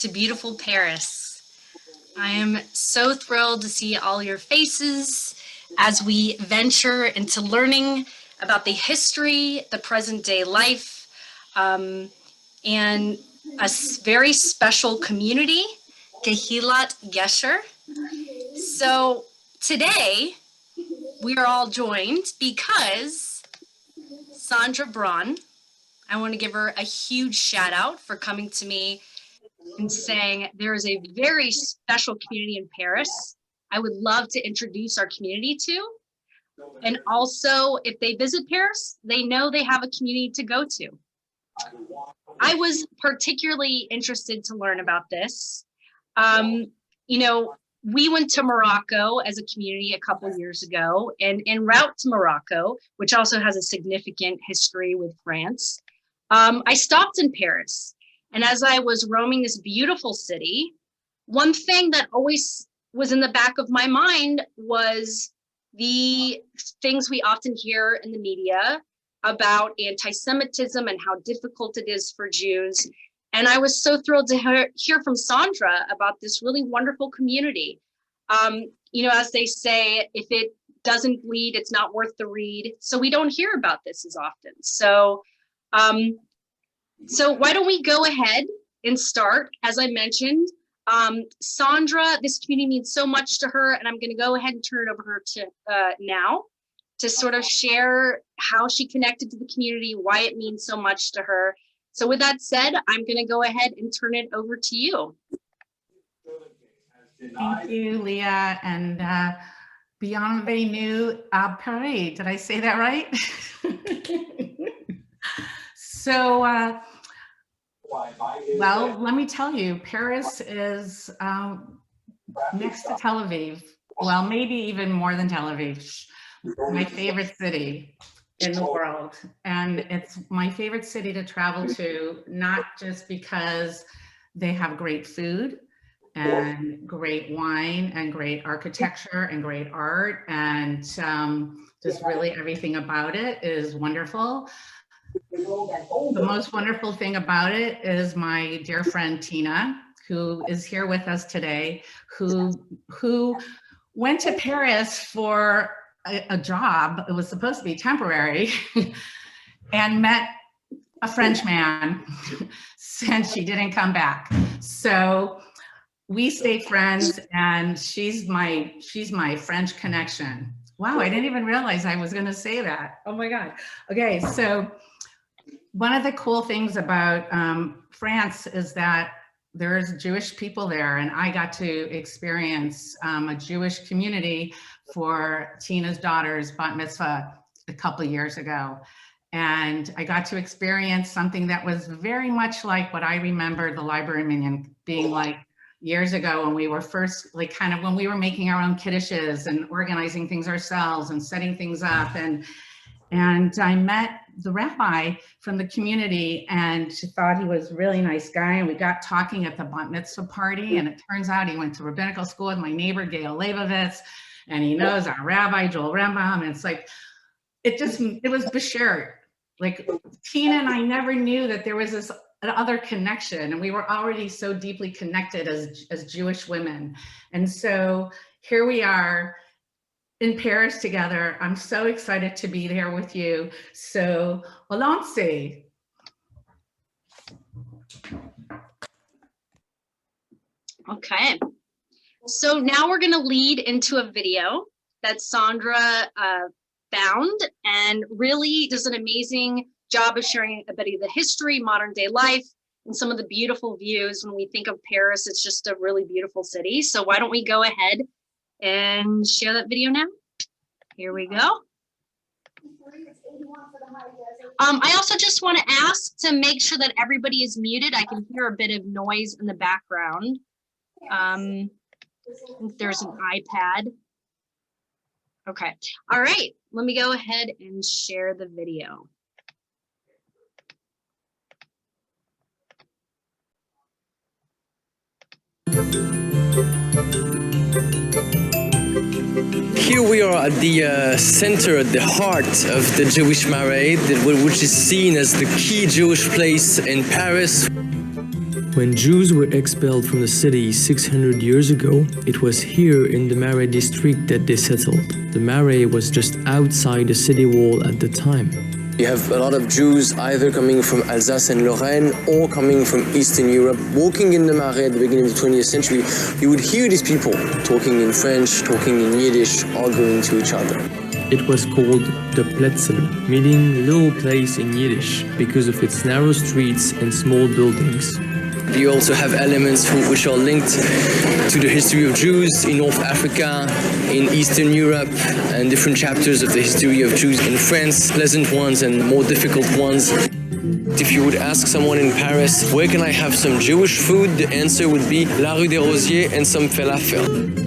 to beautiful Paris. I am so thrilled to see all your faces as we venture into learning about the history, the present day life, and a very special community, Kehilat Gesher. So today we are all joined because Sandra Braun, I want to give her a huge shout out for coming to me and saying there is a very special community in Paris I would love to introduce our community to. And also, if they visit Paris, they know they have a community to go to. I was particularly interested to learn about this. We went to Morocco as a community a couple of years ago, and en route to Morocco, which also has a significant history with France, I stopped in Paris. And as I was roaming this beautiful city, one thing that always was in the back of my mind was the things we often hear in the media about anti-Semitism and how difficult it is for Jews. And I was so thrilled to hear from Sandra about this really wonderful community. As they say, if it doesn't bleed, it's not worth the read. So we don't hear about this as often. So why don't we go ahead and start? As I mentioned, Sandra, this community means so much to her, and I'm going to go ahead and turn it over her to now to sort of share how she connected to the community, why it means so much to her. So with that said, I'm going to go ahead and turn it over to you. Thank you, Leah, and Bienvenue à Paris. Did I say that right? So, well, let me tell you, Paris is next to Tel Aviv. Well, maybe even more than Tel Aviv. My favorite city in the world. And it's my favorite city to travel to, not just because they have great food and great wine and great architecture and great art, and just really everything about it is wonderful. The most wonderful thing about it is my dear friend Tina, who is here with us today, who went to Paris for a job. It was supposed to be temporary, and met a French man since she didn't come back. So we stayed friends, and she's my French connection. Wow, I didn't even realize I was going to say that. Oh my God. Okay, so one of the cool things about France is that there's Jewish people there, and I got to experience a Jewish community for Tina's daughter's bat mitzvah a couple of years ago. And I got to experience something that was very much like what I remember the library minyan being like years ago, when we were first, when we were making our own kiddushes and organizing things ourselves and setting things up. And I met the rabbi from the community, and she thought he was a really nice guy. And we got talking at the bat mitzvah party, and it turns out he went to rabbinical school with my neighbor, Gail Leibovitz, and he knows our rabbi, Joel Rembam. And it's like, it was Bashir. Like, Tina and I never knew that there was this other connection, and we were already so deeply connected as Jewish women. And so here we are in Paris together. I'm so excited to be here with you. So, allons-y. Okay. So now we're going to lead into a video that Sandra found, and really does an amazing job of sharing a bit of the history, modern day life, and some of the beautiful views. When we think of Paris, it's just a really beautiful city. So why don't we go ahead and share that video now? Here we go. I also just want to ask to make sure that everybody is muted. I can hear a bit of noise in the background. I think there's an iPad. Okay. All right. Let me go ahead and share the video. Here we are at the center, at the heart of the Jewish Marais, which is seen as the key Jewish place in Paris. When Jews were expelled from the city 600 years ago, it was here in the Marais district that they settled. The Marais was just outside the city wall at the time. You have a lot of Jews either coming from Alsace and Lorraine or coming from Eastern Europe. Walking in the Marais at the beginning of the 20th century, you would hear these people talking in French, talking in Yiddish, arguing to each other. It was called the Plätzel, meaning little place in Yiddish, because of its narrow streets and small buildings. You also have elements which are linked to the history of Jews in North Africa, in Eastern Europe, and different chapters of the history of Jews in France, pleasant ones and more difficult ones. If you would ask someone in Paris, where can I have some Jewish food? The answer would be La Rue des Rosiers and some falafel.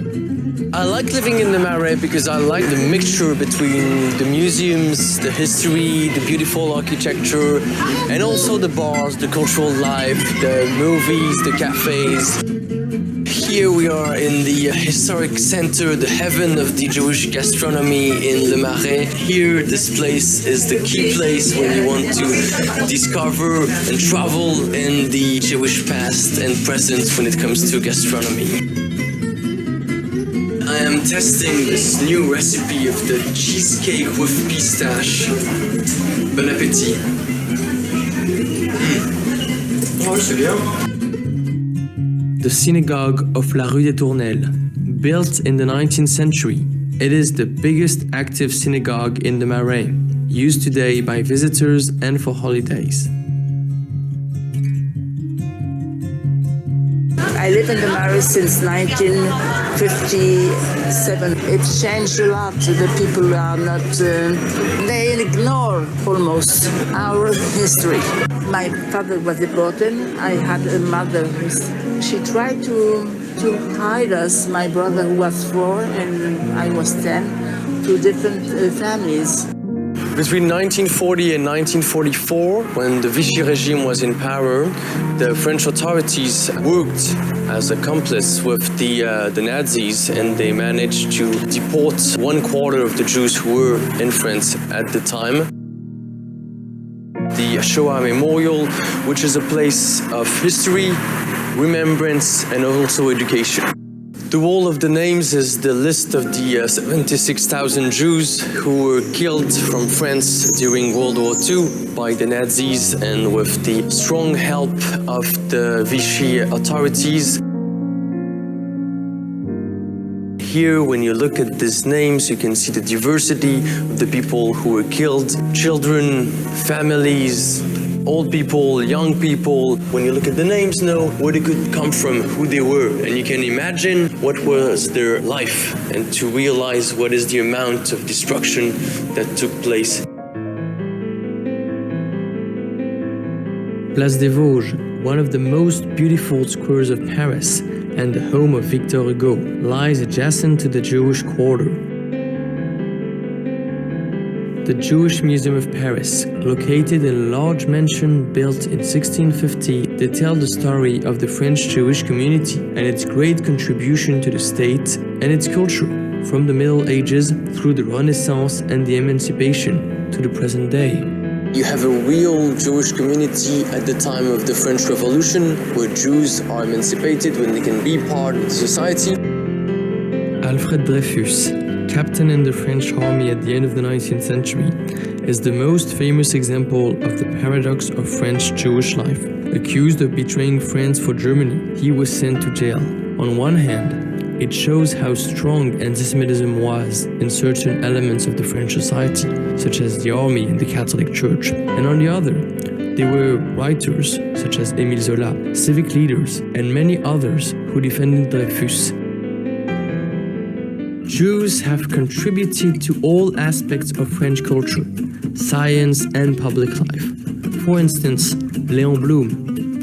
I like living in the Marais because I like the mixture between the museums, the history, the beautiful architecture, and also the bars, the cultural life, the movies, the cafes. Here we are in the historic center, the heaven of the Jewish gastronomy in Le Marais. Here, this place is the key place when you want to discover and travel in the Jewish past and present when it comes to gastronomy. I am testing this new recipe of the cheesecake with pistache. Bon appétit. Oh, c'est bien. The Synagogue of La Rue des Tornell, built in the 19th century. It is the biggest active synagogue in the Marais, used today by visitors and for holidays. I live in the Marais since 1957. It's changed a lot. The people are not, they ignore almost our history. My father was deported. I had a mother. She tried to hide us, my brother who was 4 and I was 10, to different families. Between 1940 and 1944, when the Vichy regime was in power, the French authorities worked as accomplices with the Nazis, and they managed to deport 1/4 of the Jews who were in France at the time. The Shoah Memorial, which is a place of history, remembrance, and also education. The wall of the names is the list of the 76,000 Jews who were killed from France during World War II by the Nazis and with the strong help of the Vichy authorities. Here, when you look at these names, you can see the diversity of the people who were killed, children, families, old people, young people. When you look at the names, know where they could come from, who they were, and you can imagine what was their life and to realize what is the amount of destruction that took place. Place des Vosges, one of the most beautiful squares of Paris and the home of Victor Hugo, lies adjacent to the Jewish quarter. The Jewish Museum of Paris, located in a large mansion built in 1650, they tell the story of the French Jewish community and its great contribution to the state and its culture, from the Middle Ages through the Renaissance and the Emancipation to the present day. You have a real Jewish community at the time of the French Revolution, where Jews are emancipated, when they can be part of society. Alfred Dreyfus, captain in the French army at the end of the 19th century, is the most famous example of the paradox of French Jewish life. Accused of betraying France for Germany, he was sent to jail. On one hand, it shows how strong anti-Semitism was in certain elements of the French society, such as the army and the Catholic Church. And on the other, there were writers such as Émile Zola, civic leaders, and many others who defended Dreyfus. Jews have contributed to all aspects of French culture, science, and public life. For instance, Léon Blum,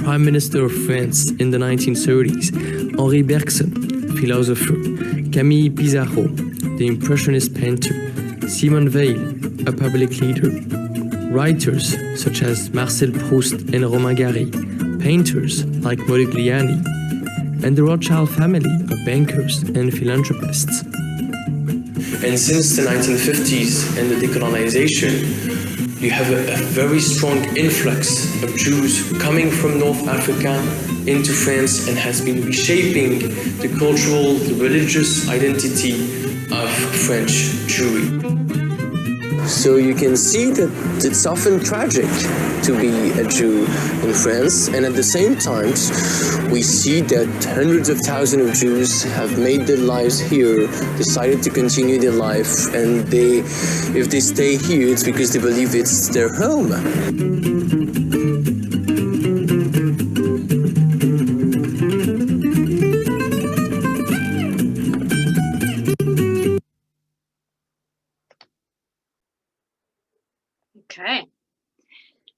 Prime Minister of France in the 1930s, Henri Bergson, philosopher, Camille Pissarro, the Impressionist painter, Simone Weil, a public leader, writers such as Marcel Proust and Romain Gary, painters like Modigliani, and the Rothschild family of bankers and philanthropists. And since the 1950s and the decolonization, You have a very strong influx of Jews coming from North Africa into France and has been reshaping the cultural, the religious identity of French Jewry. So you can see that it's often tragic to be a Jew in France, and at the same time, we see that hundreds of thousands of Jews have made their lives here, decided to continue their life, and if they stay here, it's because they believe it's their home. Okay.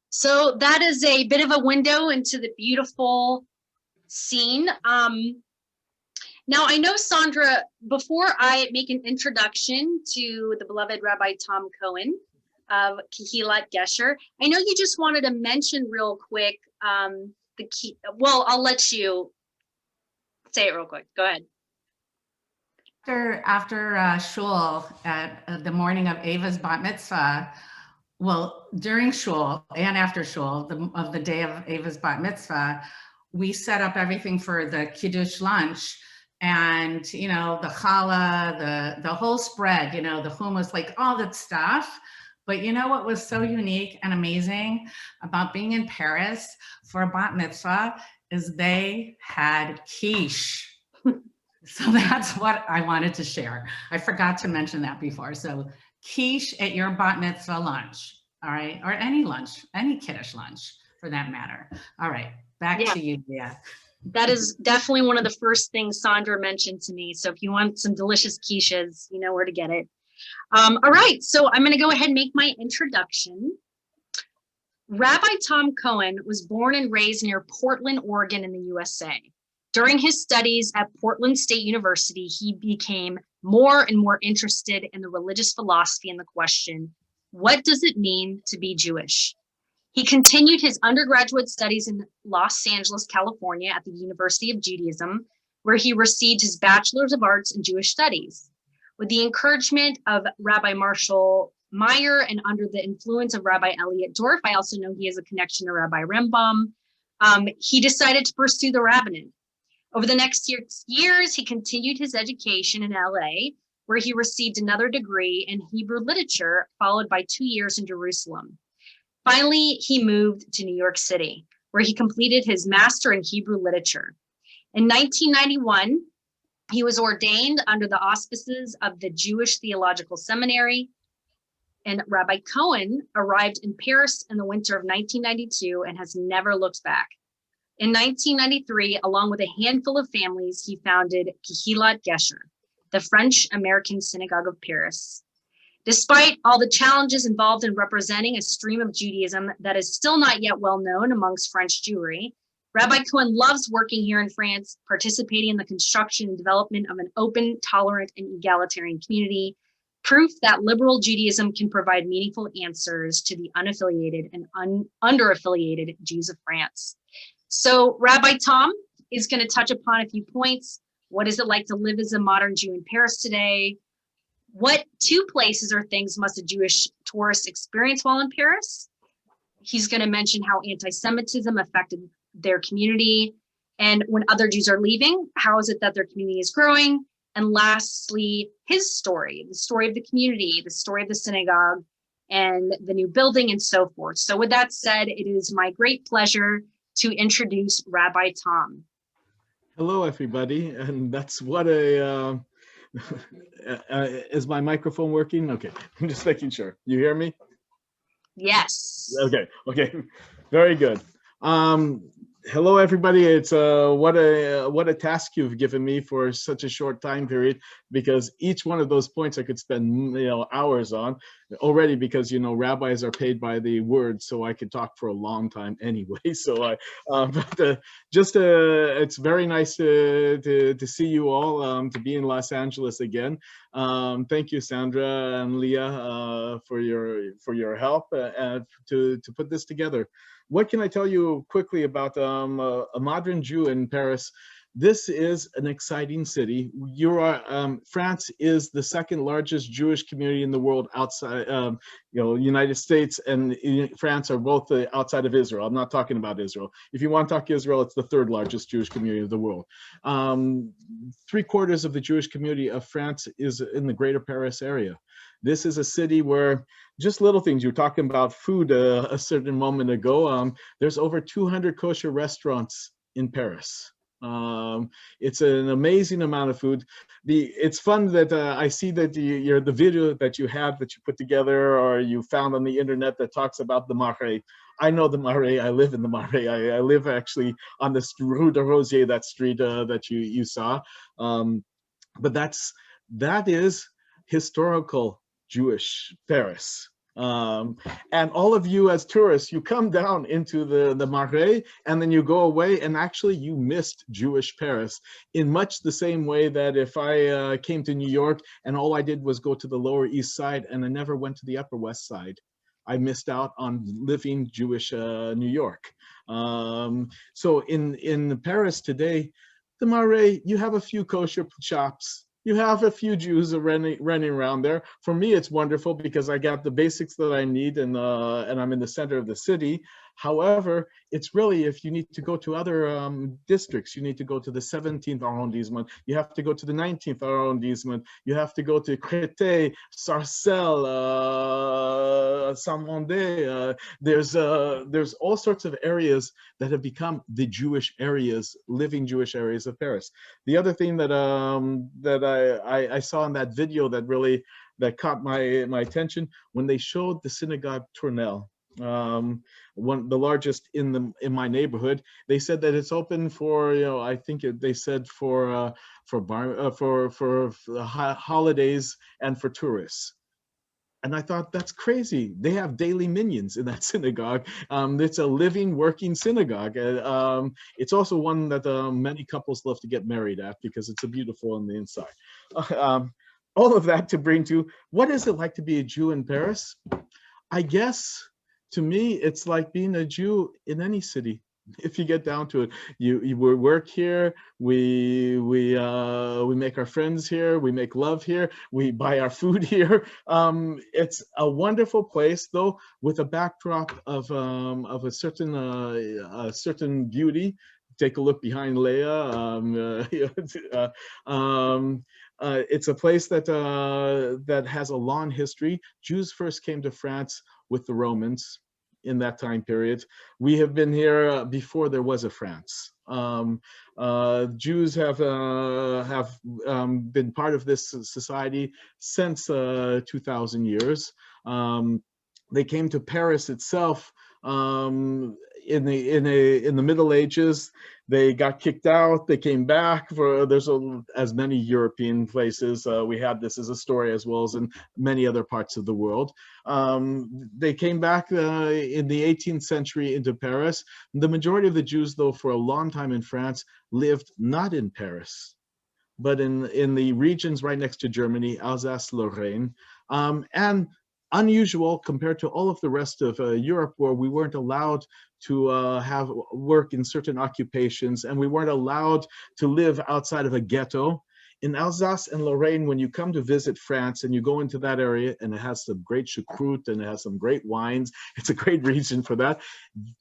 So that is a bit of a window into the beautiful scene. Now I know, Sandra, before I make an introduction to the beloved Rabbi Tom Cohen of Kehilat Gesher, I know you just wanted to mention real quick the key. Well, I'll let you say it real quick. Go ahead. After shul at the morning of Ava's bat mitzvah, well, during shul and after shul of the day of Ava's bat mitzvah, we set up everything for the kiddush lunch, and the challah, the whole spread, the hummus, like all that stuff. But what was so unique and amazing about being in Paris for a bat mitzvah is they had quiche. So that's what I wanted to share. I forgot to mention that before. So quiche at your bat mitzvah lunch, all right? Or any lunch, any kiddush lunch for that matter. All right, back to you, Leah. That is definitely one of the first things Sandra mentioned to me. So if you want some delicious quiches, you know where to get it. All right, so I'm gonna go ahead and make my introduction. Rabbi Tom Cohen was born and raised near Portland, Oregon in the USA. During his studies at Portland State University, he became more and more interested in the religious philosophy and the question, what does it mean to be Jewish? He continued his undergraduate studies in Los Angeles, California at the University of Judaism, where he received his Bachelor's of Arts in Jewish Studies. With the encouragement of Rabbi Marshall Meyer and under the influence of Rabbi Elliot Dorff, I also know he has a connection to Rabbi Rembam, he decided to pursue the rabbinate. Over the next 6 years, he continued his education in LA, where he received another degree in Hebrew literature, followed by 2 years in Jerusalem. Finally, he moved to New York City, where he completed his master in Hebrew literature. In 1991, he was ordained under the auspices of the Jewish Theological Seminary, and Rabbi Cohen arrived in Paris in the winter of 1992 and has never looked back. In 1993, along with a handful of families, he founded Kehilat Gesher, the French-American Synagogue of Paris. Despite all the challenges involved in representing a stream of Judaism that is still not yet well known amongst French Jewry, Rabbi Cohen loves working here in France, participating in the construction and development of an open, tolerant, and egalitarian community, proof that liberal Judaism can provide meaningful answers to the unaffiliated and underaffiliated Jews of France. So Rabbi Tom is going to touch upon a few points. What is it like to live as a modern Jew in Paris today? What 2 places or things must a Jewish tourist experience while in Paris? He's going to mention how anti-Semitism affected their community. And when other Jews are leaving, how is it that their community is growing? And lastly, his story, the story of the community, the story of the synagogue, and the new building and so forth. So with that said, it is my great pleasure to introduce Rabbi Tom. Hello, everybody. And that's what a, is my microphone working? Okay, I'm just making sure. You hear me? Yes. Okay, very good. Hello, everybody. It's what a task you've given me for such a short time period, because each one of those points I could spend hours on already, because rabbis are paid by the word, so I could talk for a long time anyway. So it's very nice to see you all, to be in Los Angeles again. Thank you, Sandra and Leah, for your help to put this together. What can I tell you quickly about a modern Jew in Paris? This is an exciting city. France is the second largest Jewish community in the world outside, United States and France are both outside of Israel. I'm not talking about Israel. If you want to talk Israel, it's the third largest Jewish community of the world. 3/4 of the Jewish community of France is in the greater Paris area. This is a city where just little things, you were talking about food a certain moment ago. There's over 200 kosher restaurants in Paris. It's an amazing amount of food. It's fun that I see that the video that you have that you put together or you found on the internet that talks about the Marais. I know the Marais. I live in the Marais. I live actually on the Rue de Rosier, that street that you saw. But that is historical Jewish Paris. And all of you as tourists, you come down into the Marais and then you go away and actually you missed Jewish Paris in much the same way that if I came to New York and all I did was go to the Lower East Side and I never went to the Upper West Side, I missed out on living Jewish New York. So in Paris today, the Marais, you have a few kosher shops. You have a few Jews running around there. For me, it's wonderful because I got the basics that I need and I'm in the center of the city. However, it's really, if you need to go to other districts, you need to go to the 17th arrondissement, you have to go to the 19th arrondissement, you have to go to Cité, Sarcelles, Saint-Mandé. There's all sorts of areas that have become the Jewish areas, living Jewish areas of Paris. The other thing that I saw in that video that caught my attention, when they showed the Synagogue Tornell, the largest in my neighborhood, they said that it's open for, I think they said for holidays and for tourists. And I thought, that's crazy. They have daily minions in that synagogue. It's a living, working synagogue. It's also one that many couples love to get married at because it's beautiful on the inside. All of that to bring to, what is it like to be a Jew in Paris? I guess, to me, it's like being a Jew in any city. If you get down to it, we work here, we make our friends here, we make love here, we buy our food here. It's a wonderful place, though, with a backdrop of a certain beauty. Take a look behind Leah. It's a place that has a long history. Jews first came to France with the Romans in that time period. We have been here before there was a France. Jews have been part of this society since 2,000 years. They came to Paris itself in the Middle Ages. They got kicked out. They came back. There's as many European places. We had this as a story as well as in many other parts of the world. They came back in the 18th century into Paris. The majority of the Jews, though, for a long time in France, lived not in Paris, but in the regions right next to Germany, Alsace, Lorraine, and unusual compared to all of the rest of Europe, where we weren't allowed to have work in certain occupations, and we weren't allowed to live outside of a ghetto. In Alsace and Lorraine, when you come to visit France and you go into that area, and it has some great choucroute and it has some great wines, it's a great region for that.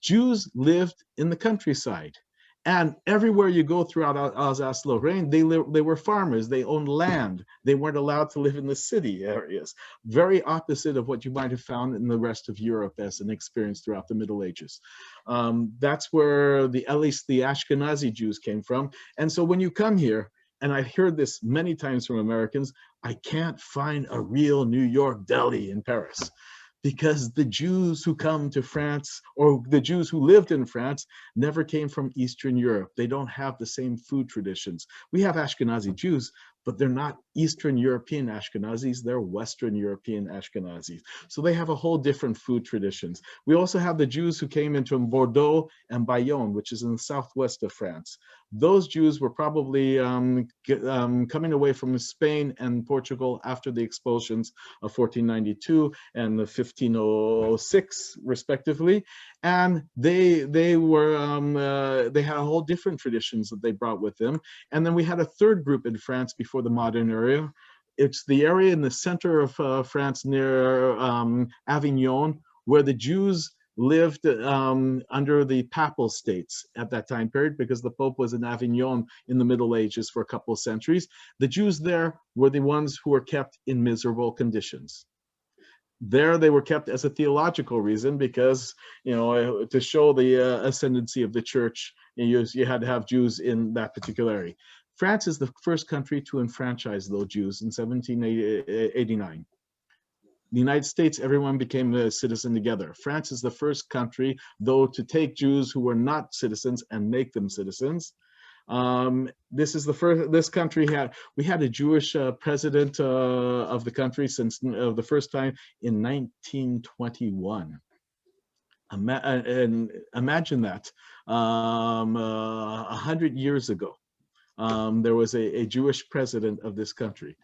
Jews lived in the countryside. And everywhere you go throughout Alsace-Lorraine, they were farmers. They owned land. They weren't allowed to live in the city areas. Very opposite of what you might have found in the rest of Europe as an experience throughout the Middle Ages. That's where at least the Ashkenazi Jews came from. And so when you come here, and I've heard this many times from Americans, I can't find a real New York deli in Paris. Because the Jews who come to France, or the Jews who lived in France, never came from Eastern Europe. They don't have the same food traditions. We have Ashkenazi Jews, but they're not Eastern European Ashkenazis, they're Western European Ashkenazis. So they have a whole different food traditions. We also have the Jews who came into Bordeaux and Bayonne, which is in the southwest of France. Those Jews were probably coming away from Spain and Portugal after the expulsions of 1492 and 1506, respectively. And they had a whole different traditions that they brought with them. And then we had a third group in France before the modern era. It's the area in the center of France near Avignon, where the Jews lived under the Papal States at that time period, because the Pope was in Avignon in the Middle Ages for a couple of centuries. The Jews there were the ones who were kept in miserable conditions. There they were kept as a theological reason, because, you know, to show the ascendancy of the church, you had to have Jews in that particular area. France is the first country to enfranchise those Jews in 1789. The United States, everyone became a citizen together. France is the first country, though, to take Jews who were not citizens and make them citizens. This is the first. This country we had a Jewish president of the country since the first time in 1921. And imagine that 100 years ago. There was a Jewish president of this country.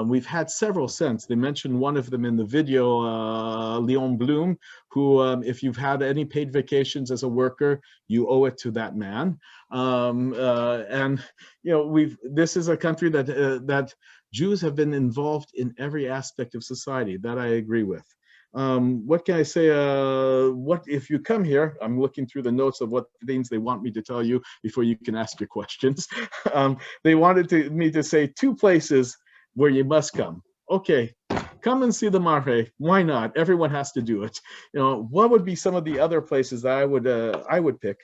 We've had several since. They mentioned one of them in the video, Leon Blum, who, if you've had any paid vacations as a worker, you owe it to that man. And you know, this is a country that Jews have been involved in every aspect of society. That I agree with. What can I say? What if you come here? I'm looking through the notes of what things they want me to tell you before you can ask your questions. They wanted me to say 2 places where you must come. Okay, come and see the Marais. Why not? Everyone has to do it. You know, what would be some of the other places that I would pick?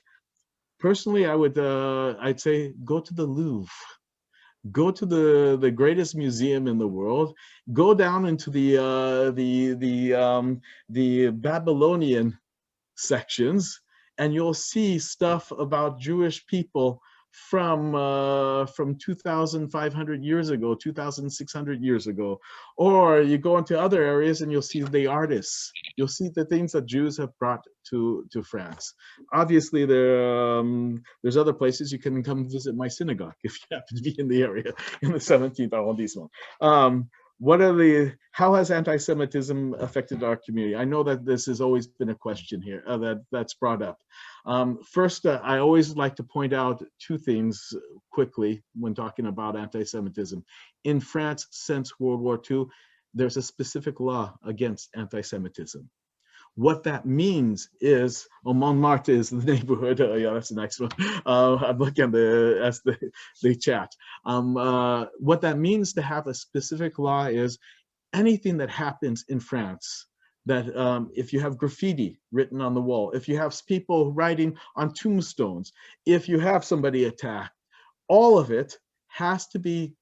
Personally, I'd say go to the Louvre. Go to the greatest museum in the world. Go down into the Babylonian sections, and you'll see stuff about Jewish people from 2,500 years ago, 2,600 years ago. Or you go into other areas and you'll see the artists. You'll see the things that Jews have brought to France. Obviously, there's other places. You can come visit my synagogue if you happen to be in the area in the 17th arrondissement. How has anti-Semitism affected our community? I know that this has always been a question here that's brought up. First, I always like to point out 2 things quickly when talking about anti-Semitism. In France, since World War II, there's a specific law against anti-Semitism. What that means is, Montmartre is the neighborhood. Yeah, that's the next one. I'm looking at the chat. What that means to have a specific law is anything that happens in France, that if you have graffiti written on the wall, if you have people writing on tombstones, if you have somebody attacked, all of it has to be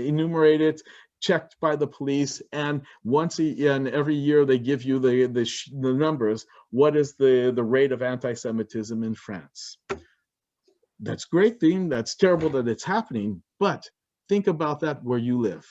enumerated, checked by the police, and every year they give you the numbers. What is the rate of anti-Semitism in France? That's a great thing. That's terrible that it's happening, but think about that where you live.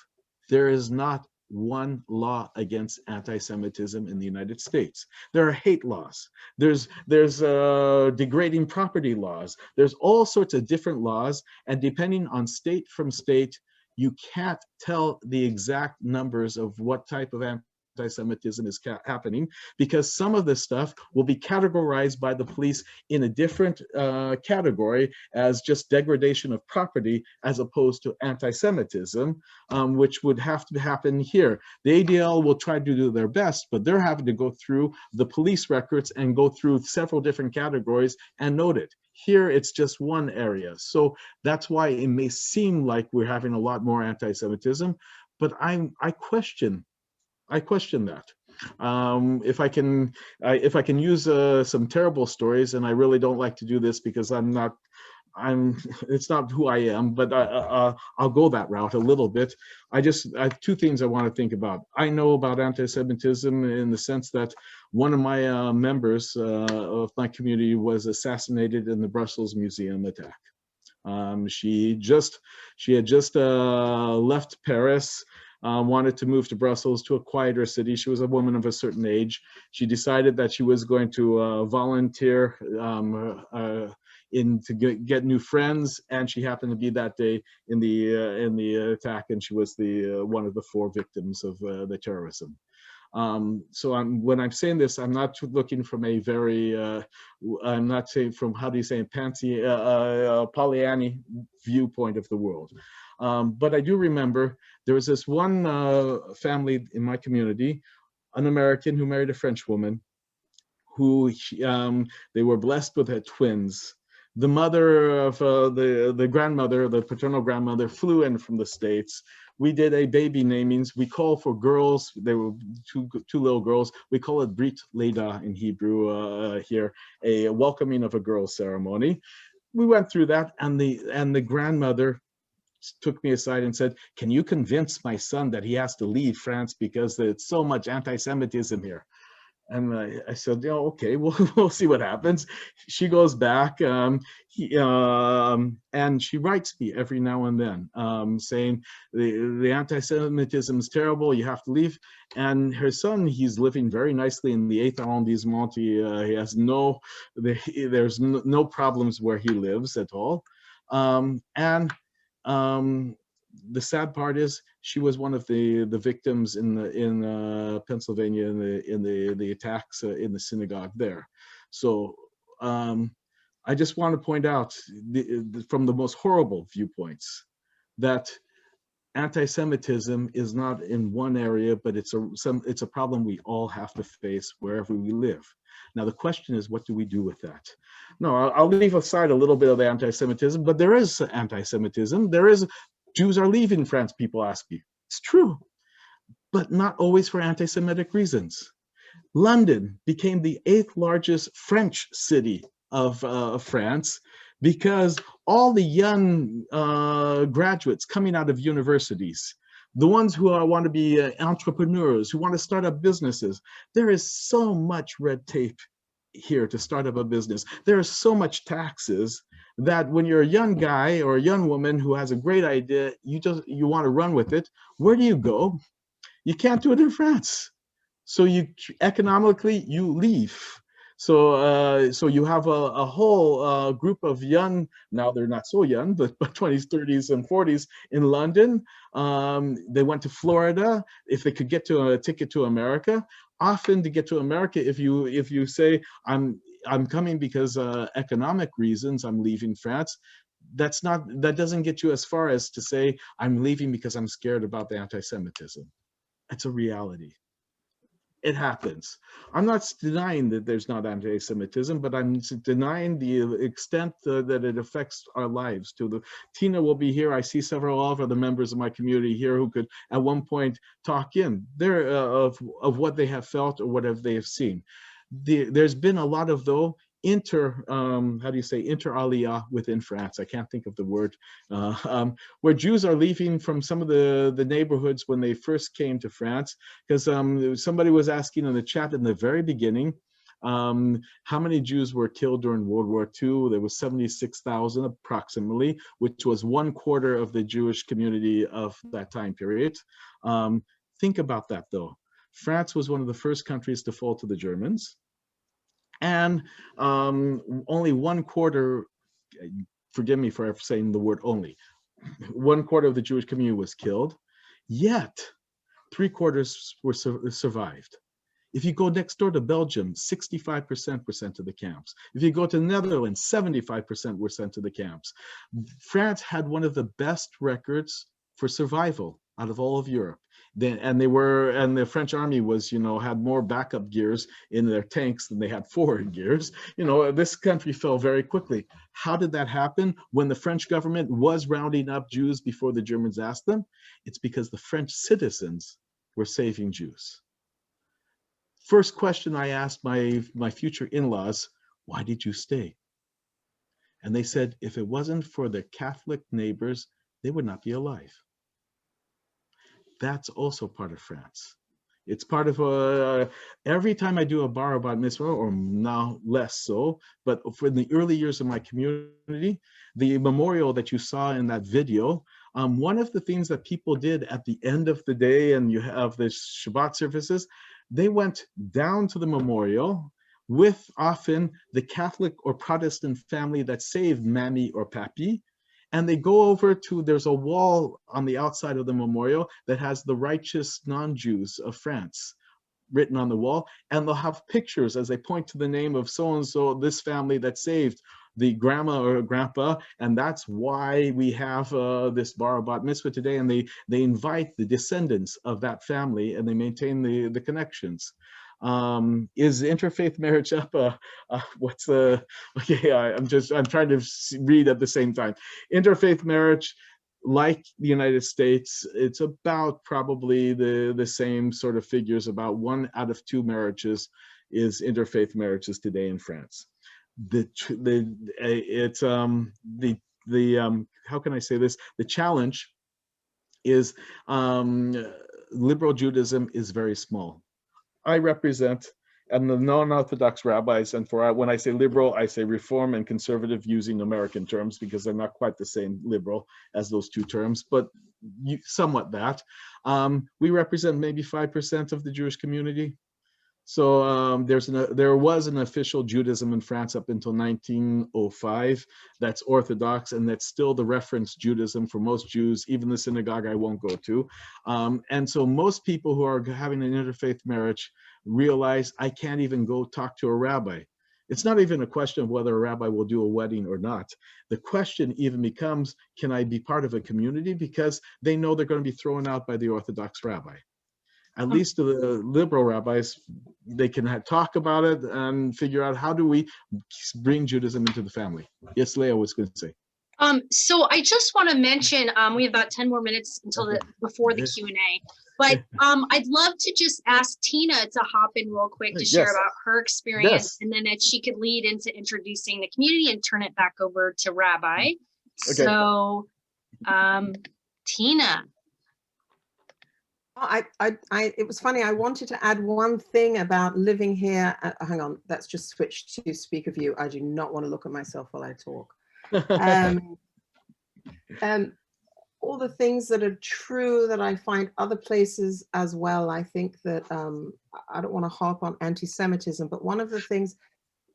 There is not one law against anti-Semitism in the United States. There are hate laws. There's degrading property laws. There's all sorts of different laws, and depending on state from state, you can't tell the exact numbers of what type of anti-Semitism is happening, because some of this stuff will be categorized by the police in a different category as just degradation of property as opposed to anti-Semitism, which would have to happen here. The ADL will try to do their best, but they're having to go through the police records and go through several different categories and note it. Here, it's just one area. So that's why it may seem like we're having a lot more anti-Semitism, but I question that. If I can use some terrible stories, and I really don't like to do this because it's not who I am, but I'll go that route a little bit. I have 2 things I want to think about. I know about anti-Semitism in the sense that one of my members of my community was assassinated in the Brussels Museum attack. She had just left Paris, wanted to move to Brussels, to a quieter city. She was a woman of a certain age. She decided that she was going to volunteer to get new friends, and she happened to be that day in the attack, and she was one of the 4 victims of the terrorism. So when I'm saying this, I'm not looking from a very, I'm not saying from, how do you say, Pollyanny viewpoint of the world. But I do remember there was this one family in my community, an American who married a French woman, who they were blessed with twins. The mother of the grandmother, the paternal grandmother, flew in from the States. We did a baby namings. We called for girls. There were two little girls. We call it Brit Leda in Hebrew here, a welcoming of a girl ceremony. We went through that, and the grandmother took me aside and said, "Can you convince my son that he has to leave France because there's so much anti-Semitism here?" And I said, "Yeah, okay, we'll see what happens." She goes back, and she writes me every now and then, saying the anti-Semitism is terrible. You have to leave. And her son, he's living very nicely in the 8th arrondissement. He has there's no problems where he lives at all. The sad part is she was one of the victims in Pennsylvania in the attacks in the synagogue there. So I just want to point out from the most horrible viewpoints that anti-Semitism is not in one area, but it's a problem we all have to face wherever we live. Now the question is, what do we do with that? No, I'll leave aside a little bit of the anti-Semitism, but there is anti-Semitism. Jews are leaving France, people ask me. It's true, but not always for anti-Semitic reasons. London became the 8th largest French city of France because all the young graduates coming out of universities, the ones who want to be entrepreneurs, who want to start up businesses, there is so much red tape here to start up a business. There is so much taxes that when you're a young guy or a young woman who has a great idea, you want to run with it. Where do you go? You can't do it in France. So economically you leave. So you have a whole group of young, now they're not so young, but 20s, 30s, and 40s in London. They went to Florida if they could get to a ticket to America. Often to get to America, if you say I'm coming because economic reasons, I'm leaving France, that doesn't get you as far as to say I'm leaving because I'm scared about the anti-Semitism. It's a reality. It happens. I'm not denying that there's not anti-Semitism, but I'm denying the extent that it affects our lives. Tina will be here. I see several of the members of my community here who could at one point talk in there of what they have felt or what they have seen. There's been a lot of inter alia within France. I can't think of the word, where Jews are leaving from some of the neighborhoods when they first came to France, because somebody was asking in the chat in the very beginning, how many Jews were killed during World War II? There was 76,000 approximately, which was 1/4 of the Jewish community of that time period. Think about that though. France was one of the first countries to fall to the Germans. And only 1/4, forgive me for saying the word only, 1/4 of the Jewish community was killed, yet 3/4 were survived. If you go next door to Belgium, 65% were sent to the camps. If you go to the Netherlands, 75% were sent to the camps. France had one of the best records for survival out of all of Europe. And the French army was, had more backup gears in their tanks than they had forward gears. This country fell very quickly. How did that happen? When the French government was rounding up Jews before the Germans asked them, it's because the French citizens were saving Jews. First question I asked my future in-laws, why did you stay? And they said, if it wasn't for their Catholic neighbors, they would not be alive. That's also part of France. It's part of every time I do a bar bat mitzvah, or now less so, but for the early years of my community, the memorial that you saw in that video, one of the things that people did at the end of the day, and you have the Shabbat services, they went down to the memorial with often the Catholic or Protestant family that saved Mammy or Pappy, and they go over to, there's a wall on the outside of the memorial that has the righteous non-Jews of France written on the wall, and they'll have pictures as they point to the name of so-and-so, this family that saved the grandma or grandpa, and that's why we have this bar bat mitzvah today, and they invite the descendants of that family, and they maintain the connections. Is interfaith marriage up? What's the, okay, I'm trying to read at the same time. Interfaith marriage, like the United States, it's about probably the same sort of figures. About 1 out of 2 marriages is interfaith marriages today in France. How can I say this? The challenge is liberal Judaism is very small. I represent and the non-Orthodox rabbis, and for when I say liberal, I say reform and conservative using American terms because they're not quite the same liberal as those two terms, but somewhat that. We represent maybe 5% of the Jewish community. So there was an official Judaism in France up until 1905 that's Orthodox, and that's still the reference Judaism for most Jews, even the synagogue I won't go to. And so most people who are having an interfaith marriage realize I can't even go talk to a rabbi. It's not even a question of whether a rabbi will do a wedding or not. The question even becomes, can I be part of a community? Because they know they're going to be thrown out by the Orthodox rabbi. At least the liberal rabbis, they can talk about it and figure out how do we bring Judaism into the family. Yes, Leah was going to say. So I just want to mention, we have about 10 more minutes until before the Q&A, but I'd love to just ask Tina to hop in real quick to share about her experience, and then if she could lead into introducing the community and turn it back over to Rabbi. Okay. So, Tina. It was funny. I wanted to add one thing about living here. Hang on, let's just switch to speak of you. I do not want to look at myself while I talk. All the things that are true that I find other places as well. I think that I don't want to harp on anti-Semitism, but one of the things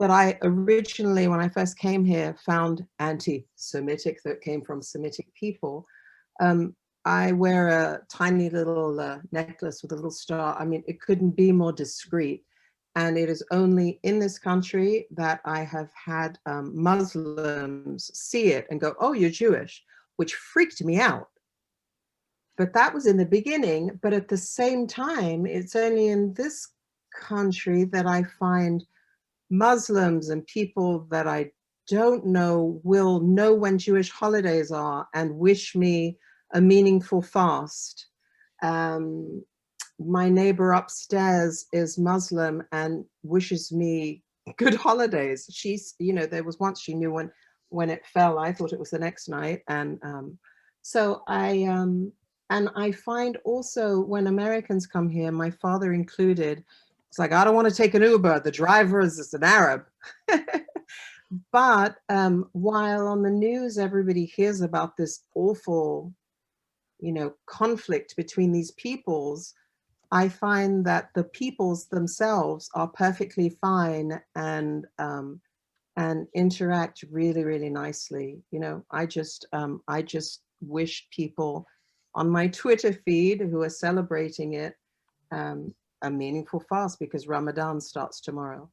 that I originally, when I first came here, found anti-Semitic, that came from Semitic people. I wear a tiny little necklace with a little star. I mean, it couldn't be more discreet. And it is only in this country that I have had Muslims see it and go, oh, you're Jewish, which freaked me out. But that was in the beginning. But at the same time, it's only in this country that I find Muslims and people that I don't know will know when Jewish holidays are and wish me a meaningful fast. My neighbor upstairs is Muslim and wishes me good holidays. She's, you know, there was once she knew when it fell. I thought it was the next night. And so I find also when Americans come here, my father included, it's like, I don't want to take an Uber. The driver is an Arab. But while on the news, everybody hears about this awful, you know, conflict between these peoples, I find that the peoples themselves are perfectly fine and interact really, really nicely. You know, I just wish people on my Twitter feed who are celebrating it a meaningful fast, because Ramadan starts tomorrow.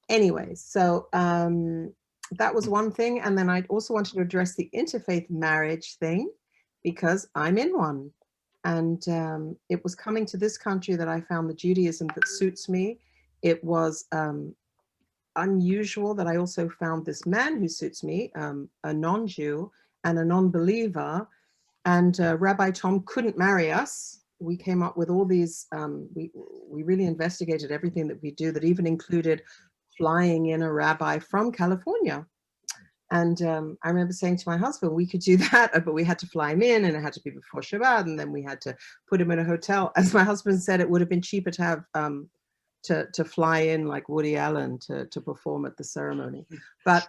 Anyway, so that was one thing. And then I also wanted to address the interfaith marriage thing, because I'm in one. And it was coming to this country that I found the Judaism that suits me. It was unusual that I also found this man who suits me, a non-Jew and a non-believer. And Rabbi Tom couldn't marry us. We came up with all these, we really investigated everything that we do, that even included flying in a rabbi from California. And I remember saying to my husband, we could do that, but we had to fly him in, and it had to be before Shabbat, and then we had to put him in a hotel. As my husband said, it would have been cheaper to have to fly in like Woody Allen to perform at the ceremony. But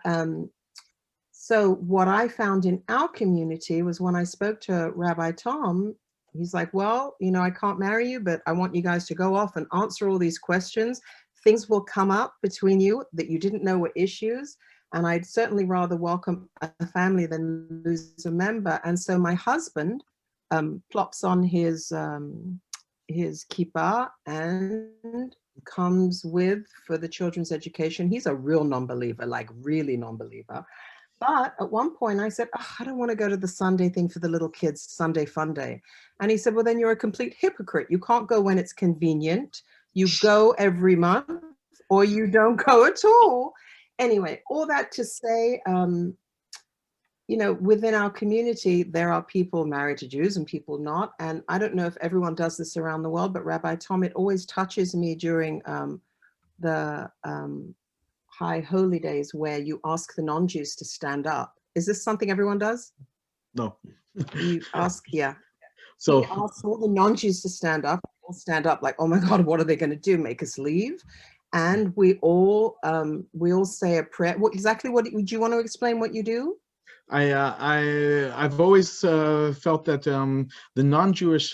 so what I found in our community was when I spoke to Rabbi Tom, he's like, well, you know, I can't marry you, but I want you guys to go off and answer all these questions. Things will come up between you that you didn't know were issues. And I'd certainly rather welcome a family than lose a member. And so my husband plops on his kippah and comes with for the children's education. He's a real non-believer, like really non-believer. But at one point I said, oh, I don't want to go to the Sunday thing for the little kids, Sunday fun day. And he said, well, then you're a complete hypocrite. You can't go when it's convenient. You go every month or you don't go at all. Anyway, all that to say, you know, within our community, there are people married to Jews and people not. And I don't know if everyone does this around the world, but Rabbi Tom, it always touches me during the High Holy Days where you ask the non-Jews to stand up. Is this something everyone does? No. You ask, yeah. So he asks all the non-Jews to stand up. We'll stand up like, oh my God, what are they going to do? Make us leave? And we all say a prayer. What do you want to explain what you do? I've always felt that the non-Jewish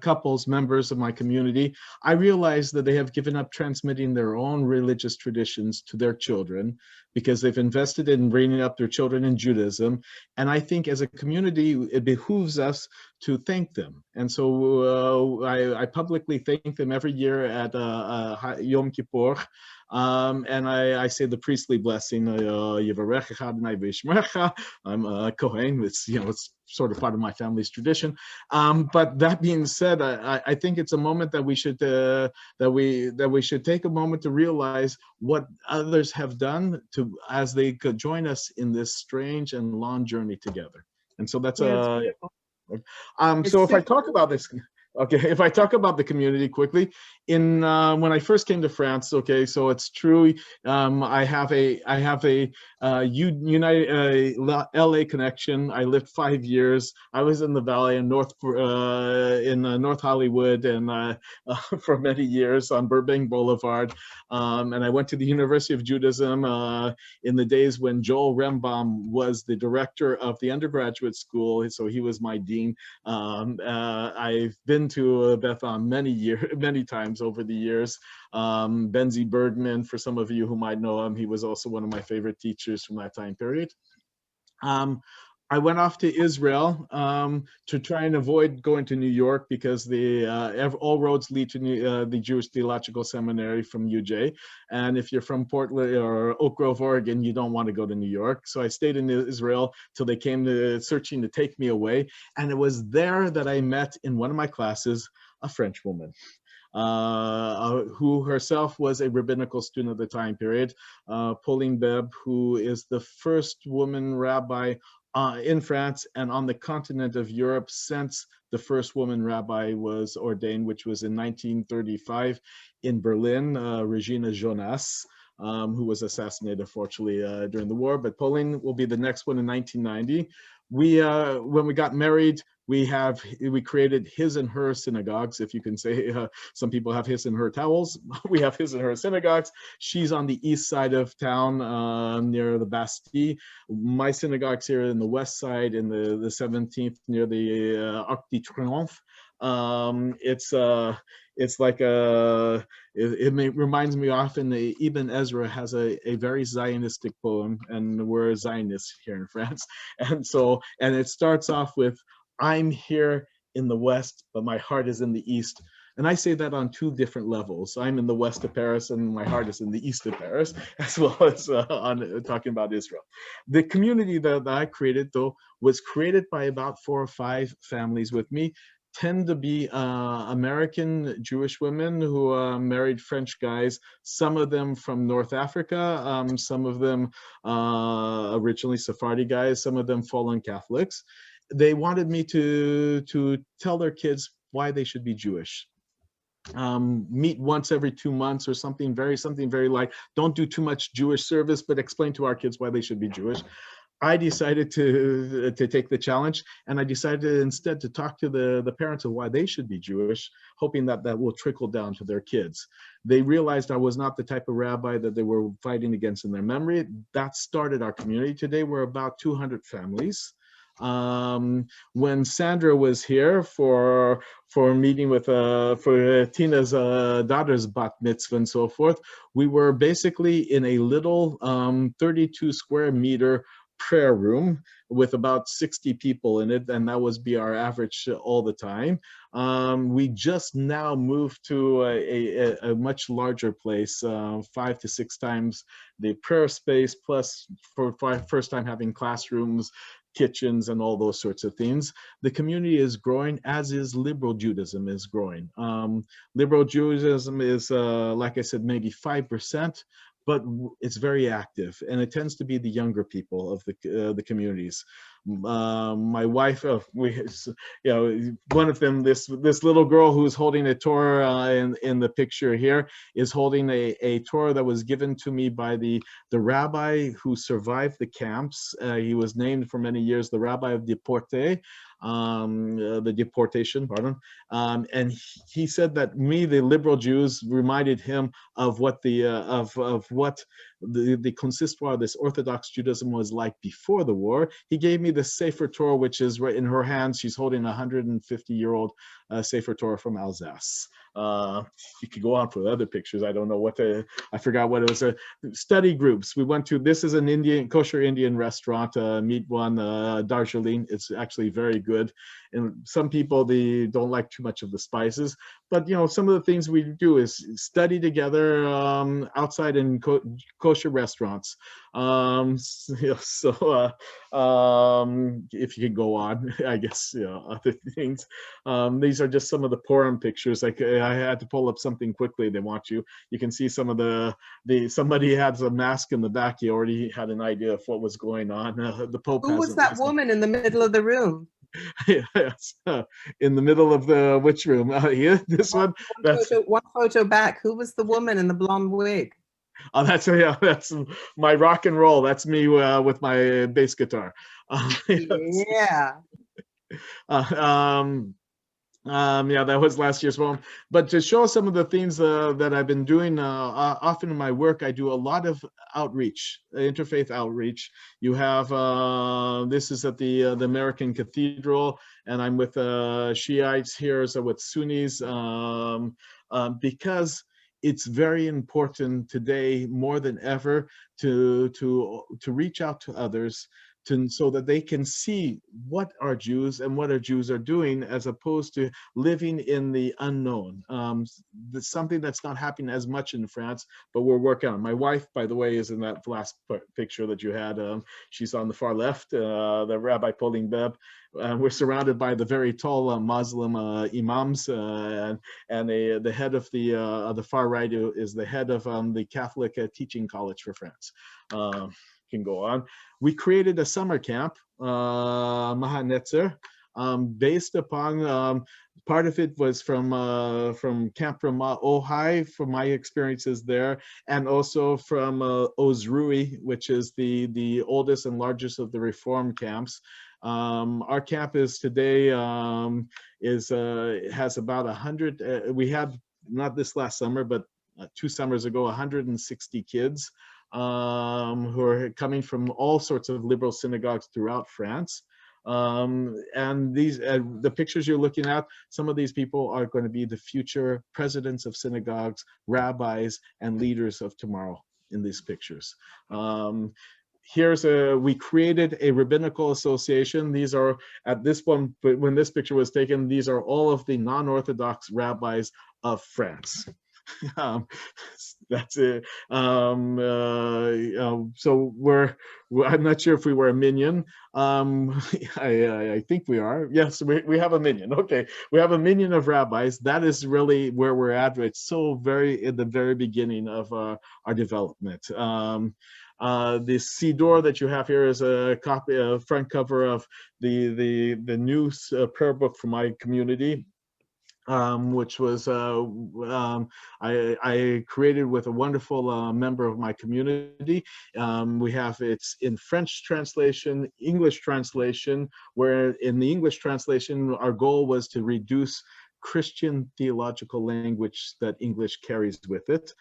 couples, members of my community, I realize that they have given up transmitting their own religious traditions to their children because they've invested in bringing up their children in Judaism. And I think as a community, it behooves us to thank them. And so I publicly thank them every year at Yom Kippur. And I say the priestly blessing, Yivarechecha Adonai v'yishmerecha. I'm a Kohen. It's, you know, it's sort of part of my family's tradition. But that being said, I think it's a moment that we should take a moment to realize what others have done as they could join us in this strange and long journey together. And so that's so if I talk about this. Okay, if I talk about the community quickly, when I first came to France, okay, so it's true. I have a United LA connection. I lived 5 years. I was in the Valley in North Hollywood and for many years on Burbank Boulevard. And I went to the University of Judaism in the days when Joel Rembaum was the director of the undergraduate school, so he was my dean. I've been to Beth Am many times over the years. Benzie Bergman, for some of you who might know him, he was also one of my favorite teachers from that time period. I went off to Israel to try and avoid going to New York because all roads lead to the Jewish Theological Seminary from UJ. And if you're from Portland or Oak Grove, Oregon, you don't want to go to New York. So I stayed in Israel till they came to searching to take me away. And it was there that I met in one of my classes a French woman. Who herself was a rabbinical student of the time period, Pauline Beb, who is the first woman rabbi in France and on the continent of Europe since the first woman rabbi was ordained, which was in 1935 in Berlin, Regina Jonas, who was assassinated, unfortunately, during the war. But Pauline will be the next one in 1990. When we got married, we created his and her synagogues, if you can say. Some people have his and her towels. We have his and her synagogues. She's on the east side of town near the Bastille. My synagogue's here in the west side in the 17th near the Arc de Triomphe. It's like it reminds me often that Ibn Ezra has a very Zionistic poem, and we're Zionists here in France. And it starts off with, I'm here in the West, but my heart is in the East. And I say that on two different levels. I'm in the west of Paris and my heart is in the east of Paris, as well as on talking about Israel. The community that I created, though, was created by about 4 or 5 families with me, tend to be American Jewish women who married French guys, some of them from North Africa, some of them originally Sephardi guys, some of them fallen Catholics. They wanted me to tell their kids why they should be Jewish. meet once every 2 months or something very light. Don't do too much Jewish service, but explain to our kids why they should be Jewish. I decided to take the challenge, and I decided instead to talk to the parents of why they should be Jewish, hoping that that will trickle down to their kids. They realized I was not the type of rabbi that they were fighting against in their memory. That started our community. Today, we're about 200 families. When Sandra was here for meeting with for Tina's daughter's bat mitzvah and so forth, we were basically in a little 32 square meter prayer room with about 60 people in it, and that was be our average all the time. We just now moved to a much larger place, 5 to 6 times the prayer space, plus for first time having classrooms, kitchens, and all those sorts of things. The community is growing, as is liberal Judaism is growing. Liberal Judaism is, like I said, maybe 5%, but it's very active, and it tends to be the younger people of the communities. My wife, one of them, this little girl who's holding a Torah in the picture here is holding a Torah that was given to me by the rabbi who survived the camps. He was named for many years the rabbi of the deportation, pardon. And he said that the liberal Jews, reminded him of what what the consistoire, this Orthodox Judaism, was like before the war. He gave me the Sefer Torah, which is right in her hands. She's holding a 150-year-old Sefer Torah from Alsace. You could go on for other pictures. I don't know I forgot what it was. Study groups. We went to, this is an kosher Indian restaurant, meet one, Darjeeling. It's actually very good. And some people, they don't like too much of the spices, but some of the things we do is study together outside in kosher restaurants. If you could go on, I guess, other things. These are just some of the Purim pictures. Like I had to pull up something quickly. They want you can see some of somebody has a mask in the back. You already had an idea of what was going on. The Pope. Who was that woman in the middle of the room? Yes, in the middle of which room? Here, this one. One photo back. Who was the woman in the blonde wig? Oh, that's my rock and roll. That's me with my bass guitar. Yeah. Yeah, that was last year's poem. But to show some of the things that I've been doing, often in my work, I do a lot of outreach, interfaith outreach. You have, this is at the American Cathedral, and I'm with Shiites here, so with Sunnis, because it's very important today more than ever to reach out to others, so that they can see what are Jews and what our Jews are doing, as opposed to living in the unknown. That's something that's not happening as much in France, but we're working on. My wife, by the way, is in that last picture that you had. She's on the far left, the Rabbi Pauline Beb. We're surrounded by the very tall Muslim imams, and the head of the far right is the head of the Catholic Teaching College for France. Can go on. We created a summer camp, Mahanetzer, based upon, part of it was from Camp Ramah, Ojai, from my experiences there, and also from Ozrui, which is the oldest and largest of the Reform camps. Our camp is today has about 100. We had, not this last summer, but 2 summers ago, 160 kids. Who are coming from all sorts of liberal synagogues throughout France. And these, the pictures you're looking at, some of these people are going to be the future presidents of synagogues, rabbis, and leaders of tomorrow in these pictures. We created a rabbinical association. These are, at this point, when this picture was taken, these are all of the non-Orthodox rabbis of France. That's it. So I'm not sure if we were a minion. I think we are. Yes, we have a minion. Okay, we have a minion of rabbis. That is really where we're at. It's so very in the very beginning of our development. The Siddur that you have here is a copy, a front cover of the new prayer book for my community. which was I created with a wonderful member of my community. We have it's in French translation, English translation, where in the English translation, our goal was to reduce Christian theological language that English carries with it,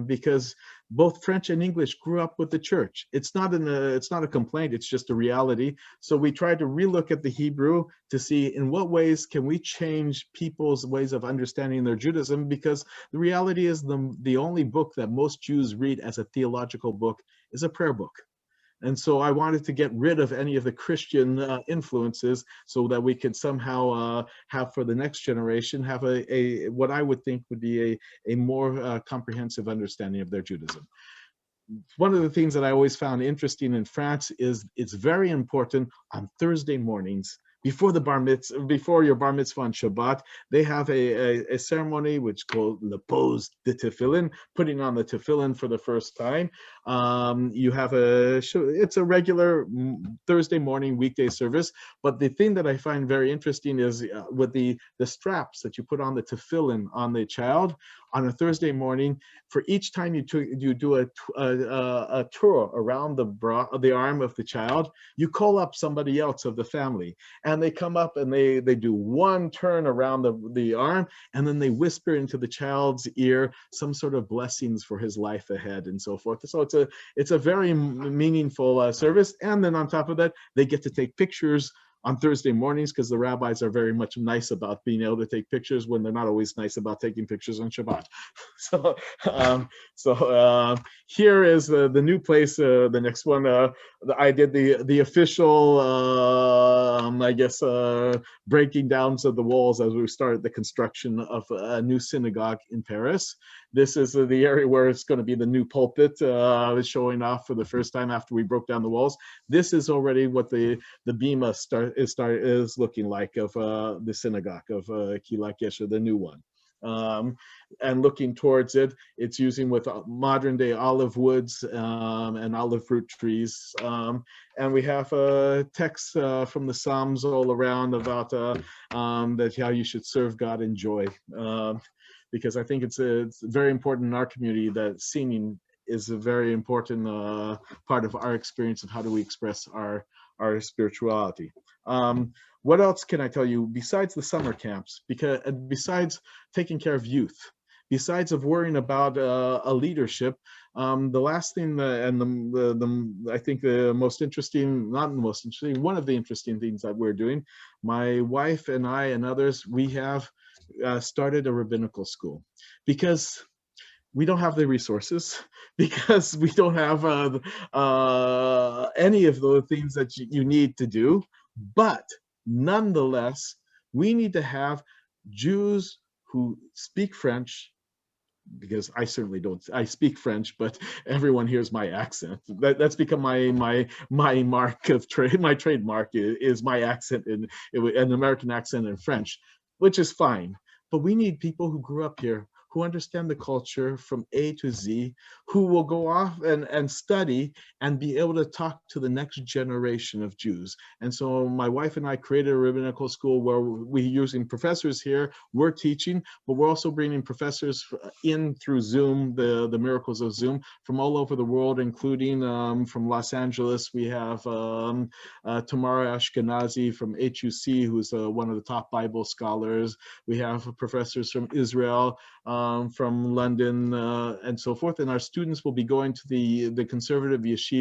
because both French and English grew up with the church. It's not a complaint, it's just a reality. So we tried to relook at the Hebrew to see in what ways can we change people's ways of understanding their Judaism, because the reality is the only book that most Jews read as a theological book is a prayer book. And so I wanted to get rid of any of the Christian influences so that we could somehow have for the next generation, have a what I would think would be a more comprehensive understanding of their Judaism. One of the things that I always found interesting in France is it's very important on Thursday mornings, before the before your bar mitzvah on Shabbat, they have a ceremony which is called le pose de tefillin, putting on the tefillin for the first time. You have it's a regular Thursday morning weekday service, but the thing that I find very interesting is with the straps that you put on the tefillin on the child on a Thursday morning. For each time you do a tour around the arm of the child, you call up somebody else of the family, and they come up and they do one turn around the arm, and then they whisper into the child's ear some sort of blessings for his life ahead and so forth. So it's a very meaningful service. And then on top of that, they get to take pictures on Thursday mornings, because the rabbis are very much nice about being able to take pictures when they're not always nice about taking pictures on Shabbat. So here is the new place. The next one, I did the official, I guess, breaking down of the walls as we started the construction of a new synagogue in Paris. This is the area where it's going to be the new pulpit, showing off for the first time after we broke down the walls. This is already what the bima is looking like of the synagogue of Kilat Gesher, the new one. And looking towards it, it's using with modern day olive woods and olive fruit trees. And we have texts from the Psalms all around about that how you should serve God in joy. Because I think it's very important in our community that singing is a very important part of our experience of how do we express our spirituality. What else can I tell you besides the summer camps? Because besides taking care of youth, besides of worrying about a leadership, the last thing I think the most interesting, not the most interesting, one of the interesting things that we're doing, my wife and I and others, we have started a rabbinical school, because we don't have the resources, because we don't have any of the things that you need to do. But nonetheless, we need to have Jews who speak French, because I certainly don't. I speak French, but everyone hears my accent. That's become my mark of trade. My trademark is my accent in an American accent in French, which is fine. But we need people who grew up here, who understand the culture from A to Z, who will go off and study and be able to talk to the next generation of Jews. And so my wife and I created a rabbinical school where we're using professors here, we're teaching, but we're also bringing professors in through Zoom, the miracles of Zoom, from all over the world, including from Los Angeles. We have Tamara Ashkenazi from HUC, who's one of the top Bible scholars. We have professors from Israel, from London, and so forth. And our students will be going to the conservative yeshiva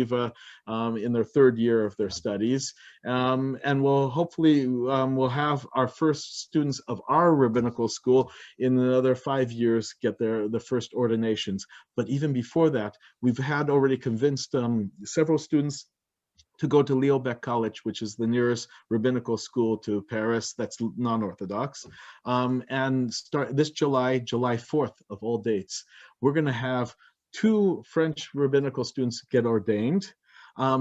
in their third year of their studies. And we'll hopefully we'll have our first students of our rabbinical school in another 5 years get the first ordinations. But even before that, we've had already convinced several students to go to Lielbeck College, which is the nearest rabbinical school to Paris that's non-Orthodox. And start this July 4th of all dates, we're going to have 2 French rabbinical students get ordained.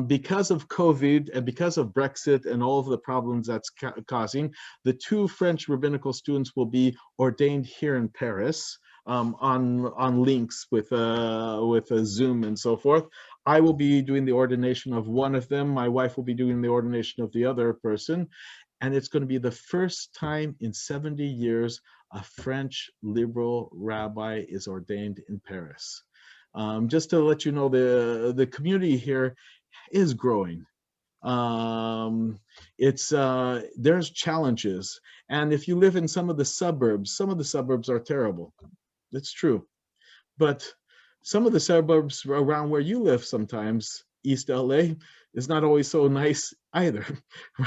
Because of COVID and because of Brexit and all of the problems that's causing, the 2 French rabbinical students will be ordained here in Paris on links with a Zoom and so forth. I will be doing the ordination of one of them. My wife will be doing the ordination of the other person. And it's going to be the first time in 70 years a French liberal rabbi is ordained in Paris. Just to let you know, the community here is growing. There's challenges. And if you live in some of the suburbs are terrible. It's true. But some of the suburbs around where you live sometimes, East LA, is not always so nice either,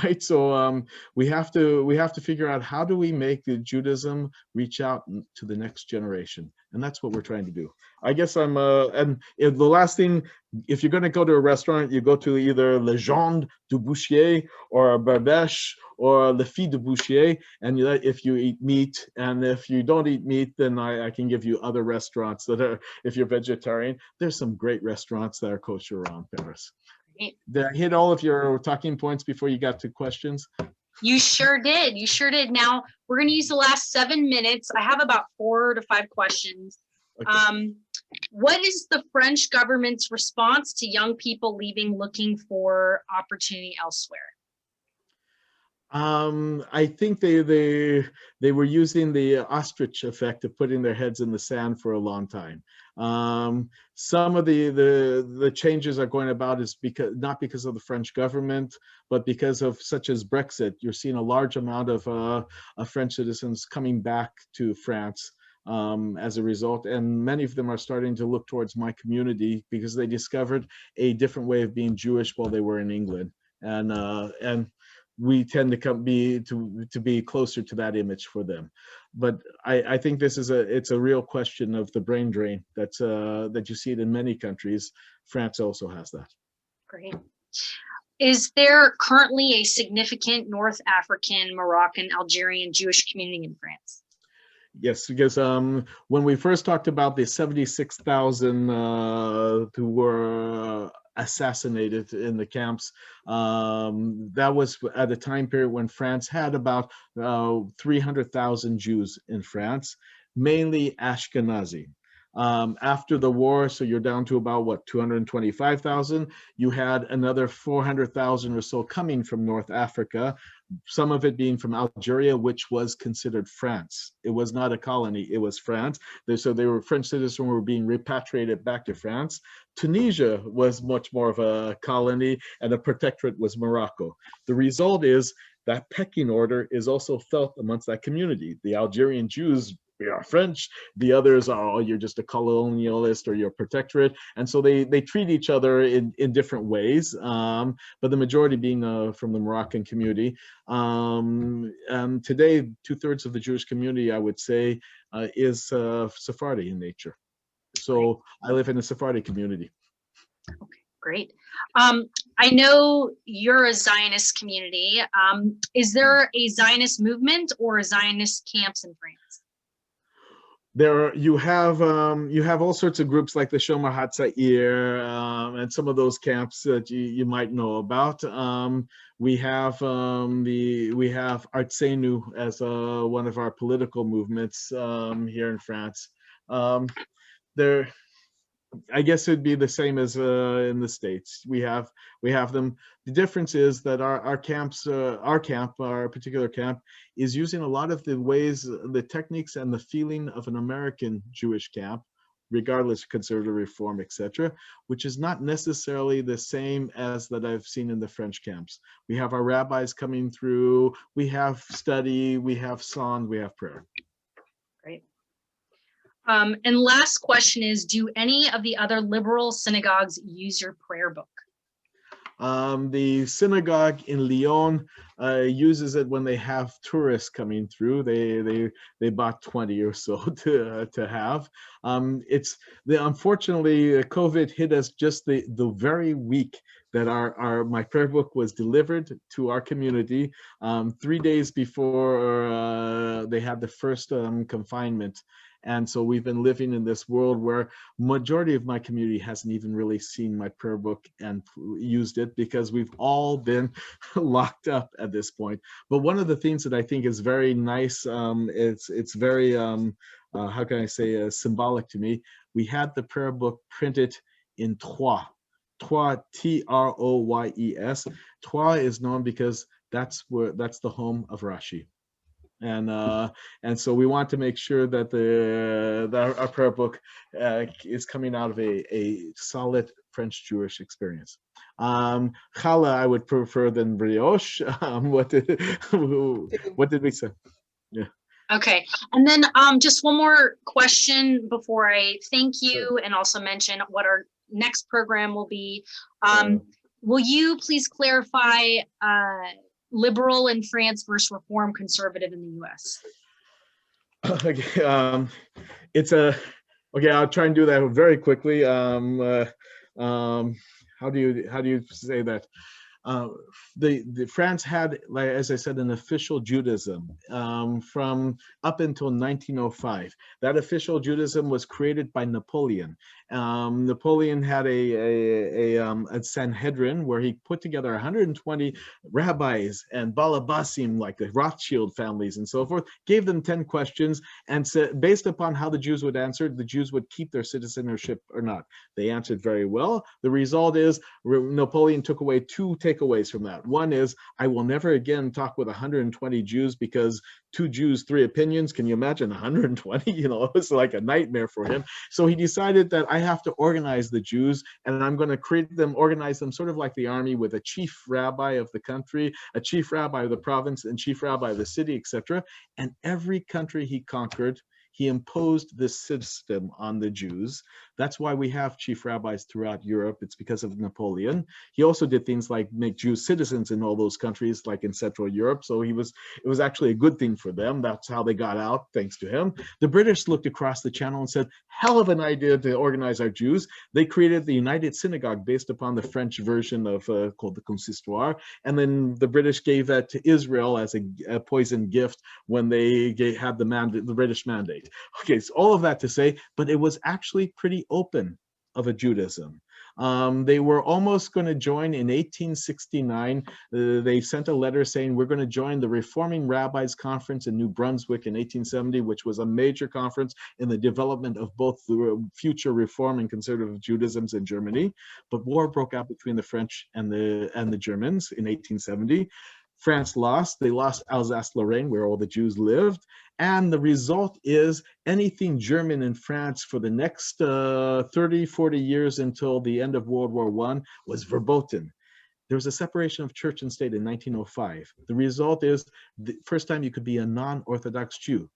right? So we have to figure out, how do we make the Judaism reach out to the next generation? And that's what we're trying to do. I guess and the last thing, if you're going to go to a restaurant, you go to either Le Gendre du Boucher or Barbèche or Le Fille du Boucher, and if you eat meat, and if you don't eat meat, then I can give you other restaurants that are, if you're vegetarian, there's some great restaurants that are kosher around Paris. Did I hit all of your talking points before you got to questions? You sure did. You sure did. Now, we're going to use the last 7 minutes. I have about 4 to 5 questions. Okay. What is the French government's response to young people leaving looking for opportunity elsewhere? I think they were using the ostrich effect of putting their heads in the sand for a long time. Some of the changes are going about is not because of the French government, but because of such as Brexit. You're seeing a large amount of French citizens coming back to France as a result, and many of them are starting to look towards my community because they discovered a different way of being Jewish while they were in England, and we tend to be closer to that image for them. But I think this is it's a real question of the brain drain that you see it in many countries. France also has that. Great. Is there currently a significant North African, Moroccan, Algerian Jewish community in France? Yes, because when we first talked about the 76,000 who were assassinated in the camps, that was at a time period when France had about 300,000 Jews in France, mainly Ashkenazi. After the war, so you're down to about, what, 225,000, you had another 400,000 or so coming from North Africa, some of it being from Algeria, which was considered France. It was not a colony, it was France. So they were French citizens who were being repatriated back to France. Tunisia was much more of a colony, and the protectorate was Morocco. The result is that pecking order is also felt amongst that community. The Algerian Jews, we are French. The others are, oh, you're just a colonialist or you're a protectorate. And so they treat each other in different ways, but the majority being from the Moroccan community. And today, 2/3 of the Jewish community, I would say, is Sephardi in nature. So I live in a Sephardi community. Okay, great. I know you're a Zionist community. Is there a Zionist movement or Zionist camps in France? You have all sorts of groups like the Shomer HaTzair, and some of those camps that you might know about. We have Artsenu as one of our political movements here in France. I guess it'd be the same as in the States. We have them. The difference is that our particular camp, is using a lot of the ways, the techniques, and the feeling of an American Jewish camp, regardless of conservative reform, etc., which is not necessarily the same as that I've seen in the French camps. We have our rabbis coming through. We have study. We have song. We have prayer. Great. And last question is, do any of the other liberal synagogues use your prayer book? The synagogue in Lyon uses it when they have tourists coming through. They bought 20 or so to have. Unfortunately, COVID hit us just the very week that my prayer book was delivered to our community, 3 days before they had the first confinement. And so we've been living in this world where majority of my community hasn't even really seen my prayer book and used it, because we've all been locked up at this point. But one of the things that I think is very nice, it's very, how can I say, symbolic to me. We had the prayer book printed in Troyes. Troyes, Troyes. Troyes is known because that's the home of Rashi. And so we want to make sure that our prayer book is coming out of a solid French Jewish experience. Challah, I would prefer than brioche. What did we say? Yeah. Okay, and then just one more question before I thank you and also mention what our next program will be. Will you please clarify liberal in France versus reform conservative in the US? Okay, okay, I'll try and do that very quickly. How do you say that? The France had, like, as I said, an official Judaism from up until 1905. That official Judaism was created by Napoleon. Napoleon had a Sanhedrin where he put together 120 rabbis and balabasim, like the Rothschild families and so forth, gave them 10 questions, and said, based upon how the Jews would answer, the Jews would keep their citizenship or not. They answered very well. The result is Napoleon took away two takeaways from that. One is, I will never again talk with 120 Jews, because 2 Jews, 3 opinions. Can you imagine 120? You know, it was like a nightmare for him. So he decided that I have to organize the Jews, and I'm going to organize them sort of like the army, with a chief rabbi of the country, a chief rabbi of the province, and chief rabbi of the city, etc. And every country he conquered, he imposed this system on the Jews. That's why we have chief rabbis throughout Europe. It's because of Napoleon. He also did things like make Jews citizens in all those countries, like in Central Europe. So it was actually a good thing for them. That's how they got out, thanks to him. The British looked across the channel and said, hell of an idea to organize our Jews. They created the United Synagogue based upon the French version of called the Consistoire. And then the British gave that to Israel as a poison gift when they had the British mandate. Okay, so all of that to say, but it was actually pretty open of a Judaism. They were almost going to join in 1869. They sent a letter saying, we're going to join the Reforming Rabbis Conference in New Brunswick in 1870, which was a major conference in the development of both the future Reform and conservative Judaisms in Germany. But war broke out between the French and the Germans in 1870. France lost. They lost Alsace-Lorraine, where all the Jews lived. And the result is anything German in France for the next 30, 40 years until the end of World War I was verboten. There was a separation of church and state in 1905. The result is the first time you could be a non-Orthodox Jew.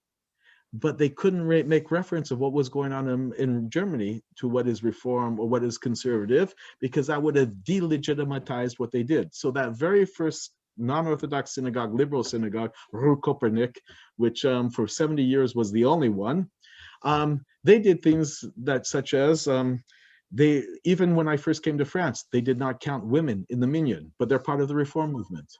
But they couldn't make reference of what was going on in Germany to what is reform or what is conservative, because that would have delegitimized what they did. So that very first non-Orthodox synagogue, liberal synagogue, Rue Copernic, which for 70 years was the only one, they did things that, such as, even when I first came to France, they did not count women in the minyan, but they're part of the Reform movement.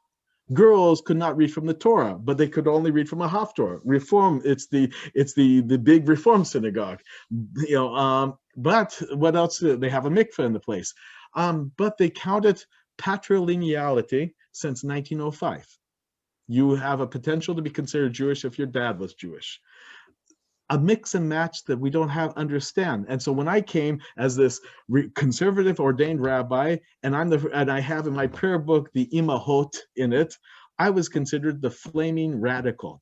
Girls could not read from the Torah, but they could only read from a Haftorah. Reform, it's the big Reform synagogue, you know. But what else? They have a mikveh in the place, but they counted patrilineality since 1905. You have a potential to be considered Jewish if your dad was Jewish. A mix and match that we don't understand. And so when I came as this conservative ordained rabbi, and I have in my prayer book the imahot in it, I was considered the flaming radical.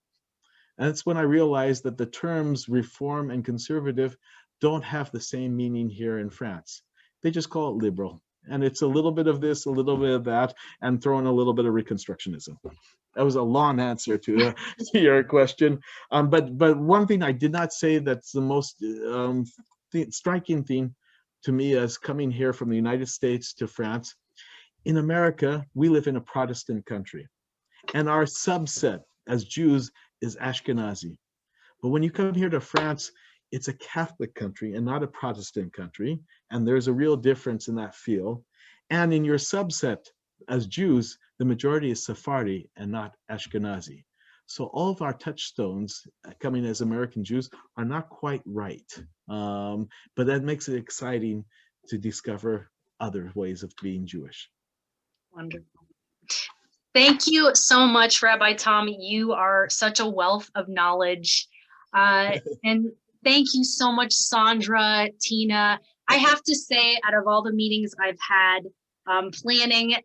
And that's when I realized that the terms reform and conservative don't have the same meaning here in France. They just call it liberal. And it's a little bit of this, a little bit of that, and throw in a little bit of Reconstructionism. That was a long answer to your question. But one thing I did not say that's the most striking thing to me as coming here from the United States to France. In America, we live in a Protestant country. And our subset as Jews is Ashkenazi. But when you come here to France, it's a Catholic country and not a Protestant country. And there's a real difference in that field. And in your subset as Jews, the majority is Sephardi and not Ashkenazi. So all of our touchstones coming as American Jews are not quite right. But that makes it exciting to discover other ways of being Jewish. Wonderful. Thank you so much, Rabbi Tom. You are such a wealth of knowledge. And thank you so much, Sandra, Tina. I have to say, out of all the meetings I've had, planning.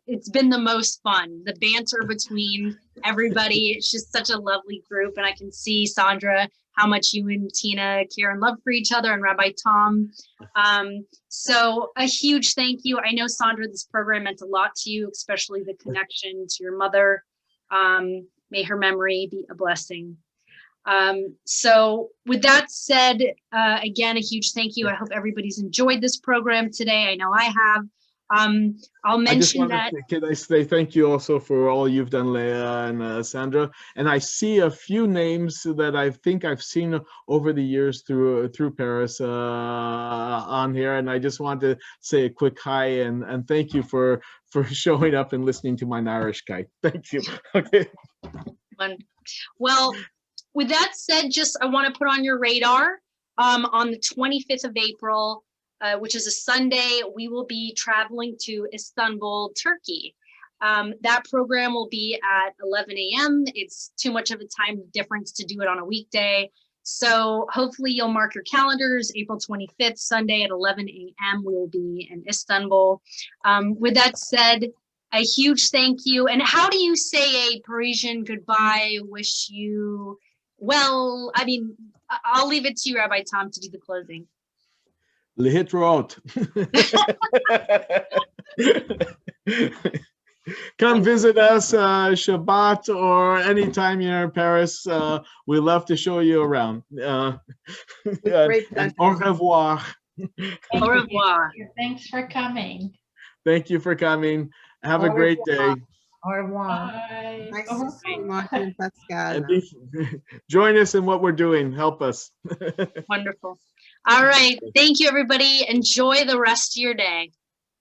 It's been the most fun. The banter between everybody. It's just such a lovely group. And I can see, Sandra, how much you and Tina care and love for each other, and Rabbi Tom. So a huge thank you. I know, Sandra, this program meant a lot to you, especially the connection to your mother. May her memory be a blessing. So with that said, again, a huge thank you. I hope everybody's enjoyed this program today. I know I have. I'll mention that. Can I say thank you also for all you've done, Leah and Sandra? And I see a few names that I think I've seen over the years through Paris on here, and I just want to say a quick hi and thank you for showing up and listening to my Irish guy. Thank you. Okay. Well, with that said, I want to put on your radar on the 25th of April. Which is a Sunday, we will be traveling to Istanbul, Turkey. That program will be at 11 a.m. It's too much of a time difference to do it on a weekday. So hopefully you'll mark your calendars. April 25th, Sunday at 11 a.m. we will be in Istanbul. With that said, a huge thank you. And how do you say a Parisian goodbye, wish you well? I mean, I'll leave it to you, Rabbi Tom, to do the closing. Lehitraot. Come visit us Shabbat or anytime you're in Paris. We love to show you around. Au revoir. Au revoir. Thanks for coming. Thank you for coming. Have a great day. Au revoir. Nice to see you, Martin and Pascal. And join us in what we're doing. Help us. Wonderful. All right. Thank you, everybody. Enjoy the rest of your day.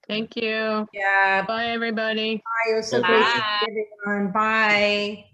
Thank you. Yeah. Bye, everybody. Bye. It was so great to see everyone. Bye.